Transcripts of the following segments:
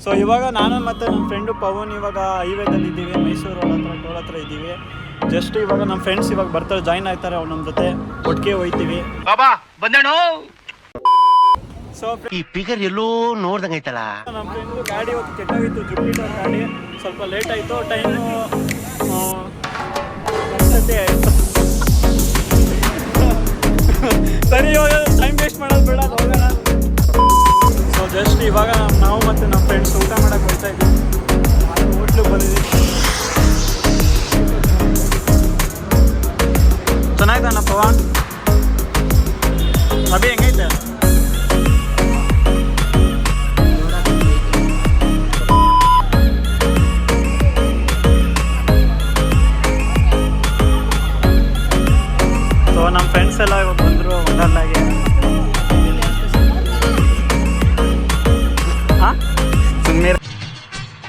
So ಇವಾಗ ನಾನು ಮತ್ತು ನಮ್ಮ ಫ್ರೆಂಡು ಪವನ್ ಇವಾಗ ಹೈವೇದಲ್ಲಿ ಇದ್ದೀವಿ, ಮೈಸೂರು ಟೋಲ್ ಹತ್ರ ಇದ್ದೀವಿ. ಜಸ್ಟ್ ಇವಾಗ ನಮ್ಮ ಫ್ರೆಂಡ್ಸ್ ಇವಾಗ ಬರ್ತಾರೆ, ಜಾಯ್ನ್ ಆಗ್ತಾರೆ. ಅವ್ರು ನಮ್ಮ ಜೊತೆ ಒಟ್ಟಿಗೆ ಹೋಯ್ತೀವಿ. ಬಾಬಾ ಬಂದೇಣು. ಸೊ ಈ ಫಿಗರ್ ಎಲ್ಲೋ ನೋಡ್ದಂಗೈತಲ್ಲ. ನಮ್ಮ ಫ್ರೆಂಡು ಗಾಡಿ ಹೋಗಿ ಕೆಟ್ಟೋಗಿತ್ತು, ಜುಪ್ಲಿಟರ್ ಗಾಡಿ. ಸ್ವಲ್ಪ ಲೇಟ್ ಆಯಿತು, ಟೈಮು ಆಯಿತು. ಸರಿ, ಇವಾಗ ಟೈಮ್ ವೇಸ್ಟ್ ಮಾಡೋದು ಬೇಡ, ಹೋಗೋಣ. ಸೊ ಜಸ್ಟ್ ಇವಾಗ ನಾವು ಮತ್ತು ನಮ್ಮ ಫ್ರೆಂಡ್ಸ್ ಊಟ ಮಾಡೋಕ್ಕೆ ಹೋಗ್ತಾ ಇದ್ದೀವಿ. ಹೋಟ್ಲಿಗೆ ಬಂದಿದ್ದೀವಿ. ಚೆನ್ನಾಗಿದ್ದಾನ ಪವನ್? ಅಭಿ ಹೆಂಗೈತೆ? ಸೊ ನಮ್ಮ ಫ್ರೆಂಡ್ಸ್ ಎಲ್ಲ ಇವಾಗ ಬಂದರು ವಂಡರ್ಲಾಗೆ.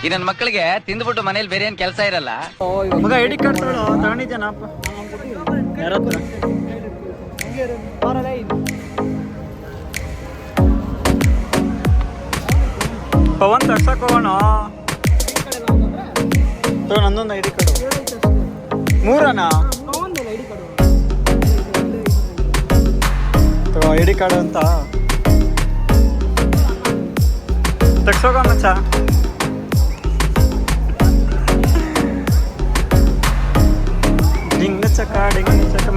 ಈ ನನ್ನ ಮಕ್ಕಳಿಗೆ ತಿಂದ್ಬಿಟ್ಟು ಮನೇಲಿ ಬೇರೆ ಏನ್ ಕೆಲಸ ಇರಲ್ಲ. ಮಗ ಐ ಡಿ ಕಾರ್ಡ್ ತಗೊಂಡಿದ್ದೇನಪ್ಪ ಯಾರ ಹತ್ರ? ಪವನ್ ತರ್ಸಕ್ ಹೋಗೋಣ. ನಂದೊಂದು ಐ ಡಿ ಕಾರ್ಡು. ಮೂರನಾ? ಐ ಡಿ ಕಾರ್ಡ್ ಅಂತ ತಗ್ಸೋಗ ಮಚ್ಚ. ಡಿಂಗ್ ಚಕ್ಕ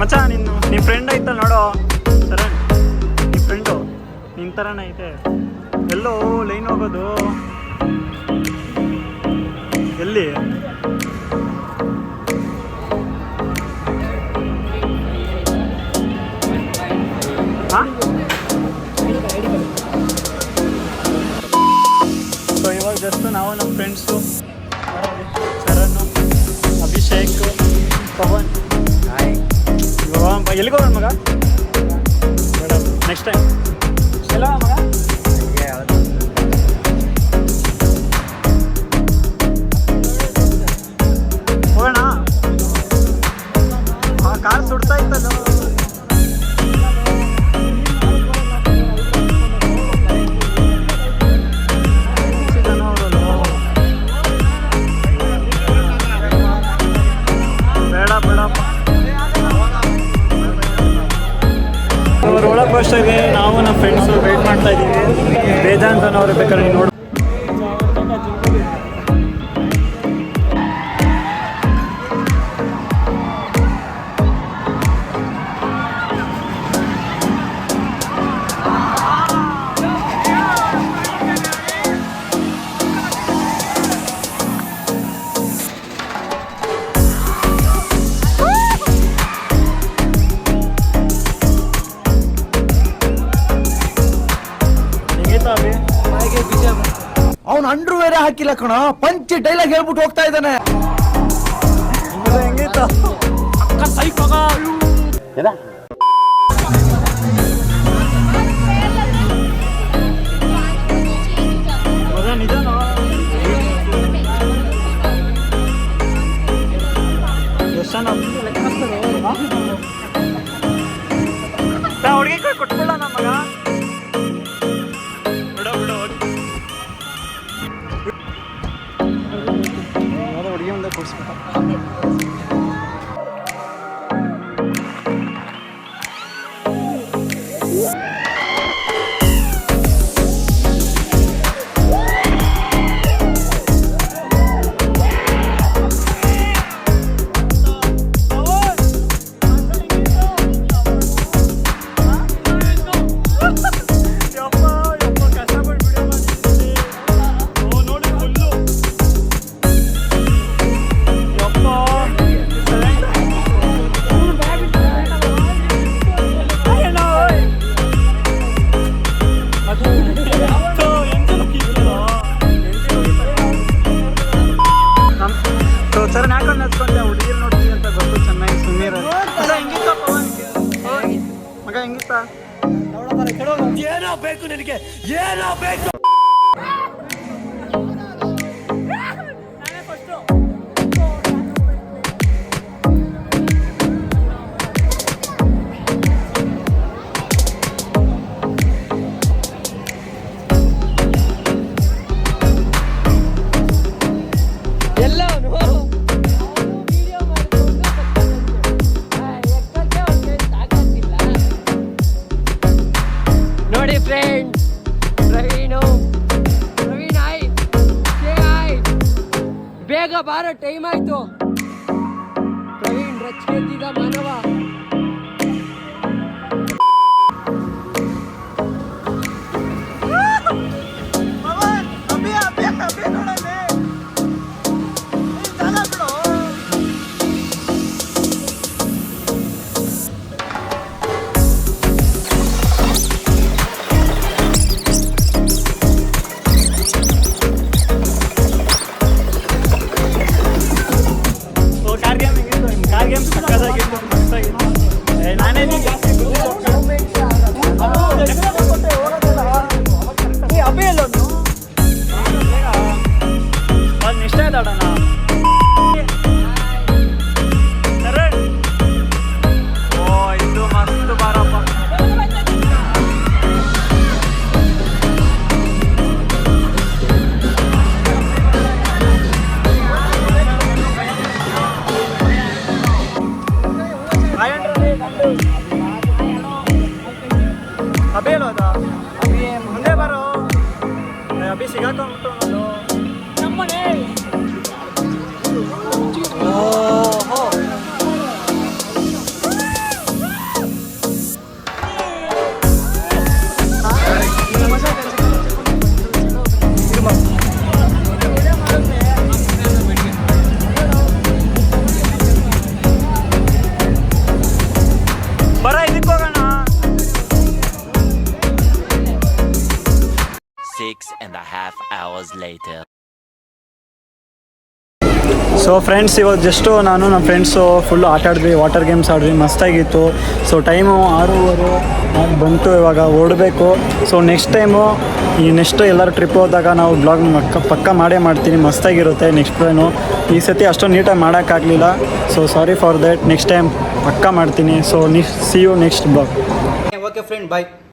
ಮಚ್ಚ. ನಿನ್ನ ಫ್ರೆಂಡ್ ಐತಲ್ಲ ನೋಡೋ ಶರಣ್, ನಿನ್ನ ಫ್ರೆಂಡು ನಿನ್ನ ಥರನೇ ಐತೆ. ಎಲ್ಲೋ ಲೈನ್ ಹೋಗೋದು ಎಲ್ಲಿ? ಸೊ ಇವಾಗ ಜಸ್ಟ್ ನಾವು ನಮ್ಮ ಫ್ರೆಂಡ್ಸು ಶರಣ್, ಅಭಿಷೇಕ್, ಪವನ್ ಎಲ್ಲಿಗೆ ಹೋಗೋಣ ಮಗ? ನೆಕ್ಸ್ಟ್ ಟೈಮ್ ಎಲ್ಲ ಮಗ ಹೋಗೋಣ. ಕಾರ್ ಸುಡ್ತಾ ಇತ್ತಲ್ಲ. ರೋಲರ್ ಕೋಸ್ಟರ್ಗೆ ನಾವು ನಮ್ಮ ಫ್ರೆಂಡ್ಸು ವೇಟ್ ಮಾಡ್ತಾ ಇದ್ದೀವಿ. ವೇದಾಂತ್ ಅನ್ನೋರು ಬೇಕಾದ್ರೆ ನೋಡಿ. ಅವನು ಅಂಡ್ರು ಬೇರೆ ಹಾಕಿಲ್ಲ ಕಣ, ಪಂಚ್ ಡೈಲಾಗ್ ಹೇಳ್ಬಿಟ್ಟು ಹೋಗ್ತಾ ಇದ್ದಾನೆ. ಹೆಂಗೈತ ನಿಜನೋ? ಹುಡುಗಿ ಕೈ ಕೊಟ್ಕೊಳ್ಳ ನಮಗ. ಹುಡುಗಿ ಮುಂದೆ ಕೊಡ್ಸ್ಬಿಟ್ಟ. ಸರ್ ಯಾಕಂದ್ರೆ ನೆಚ್ಕೊಂಡೆ ಹುಡುಗಿರು ನೋಡ್ತೀವಿ ಅಂತ ಗೊತ್ತು ಚೆನ್ನಾಗಿ. ಸುಮ್ಮೀರ ಹೆಂಗಿತ್ತ ಮಗ? ಹೆಂಗಿತ್ತ? ಏನೋ ಬೇಕು ನಿನಗೆ, ಏನೋ ಬೇಕು. ಎಲ್ಲವನು ವಿಡಿಯೋ ಮಾಡಿಕೊಂಡು ಎಕ್ಕಕ್ಕೆ ಅವ್ರಿಗೆ ಸಾಕಾಗ್ತಿಲ್ಲ. ನೋಡಿ ಫ್ರೆಂಡ್ಸ್, ಪ್ರವೀಣ್ ಹಾಯ್, ಹಾಯ್, ಬೇಗ ಬಾರೋ, ಟೈಮ್ ಆಯ್ತು. ಪ್ರವೀಣ್ ರಚ್ಕೆದ್ದಿದ ಮಾನವ. ಕಾರ್ ಗೇಮ್ ಹೆಂಗಿತ್ತು? ಕಾರ್ ಗೇಮ್ ಸಕ್ಕತ್ತಾಗಿತ್ತು, ಮಸ್ತಾಗಿತ್ತು. ನಾನೇ ನೀನು ಜಾಸ್ತಿ ಒಂದು ಇಷ್ಟ ಆಯ್ತು ಆಡೋಣ. ಓ ಇದು ಮಸ್ತ್ ಬಾರಪ್ಪ. ಅಭಿ ಹೇಳೋದಾ? ಮುಂದೆ ಬರೋ, ಅಭಿ ಸಿಗಾಕೊಂಡ್ಬಿಟ್ಟು ನಮ್ಮನೆ. ಬರ ಇದಕ್ಕೆ ಹೋಗೋಣ. 6.5 hours later. ಸೊ ಫ್ರೆಂಡ್ಸ್, ಇವತ್ತು ಜಸ್ಟು ನಾನು ನಮ್ಮ ಫ್ರೆಂಡ್ಸು ಫುಲ್ಲು ಆಟ ಆಡಿದ್ವಿ, ವಾಟರ್ ಗೇಮ್ಸ್ ಆಡಿದ್ವಿ, ಮಸ್ತಾಗಿತ್ತು. ಸೊ ಟೈಮು 6:30 ಬಂತು, ಇವಾಗ ಓಡಬೇಕು. ಸೊ ನೆಕ್ಸ್ಟ್ ಎಲ್ಲರೂ ಟ್ರಿಪ್ ಹೋದಾಗ ನಾವು ಬ್ಲಾಗ್ ಪಕ್ಕ ಮಾಡೇ ಮಾಡ್ತೀನಿ, ಮಸ್ತಾಗಿರುತ್ತೆ. ನೆಕ್ಸ್ಟ್ ಪ್ಲಾನು ಈ ಸತಿ ಅಷ್ಟೊಂದು ನೀಟಾಗಿ ಮಾಡೋಕ್ಕಾಗಲಿಲ್ಲ. So sorry for that. Next time ಪಕ್ಕ ಮಾಡ್ತೀನಿ. So see you next blog. Okay friend, bye.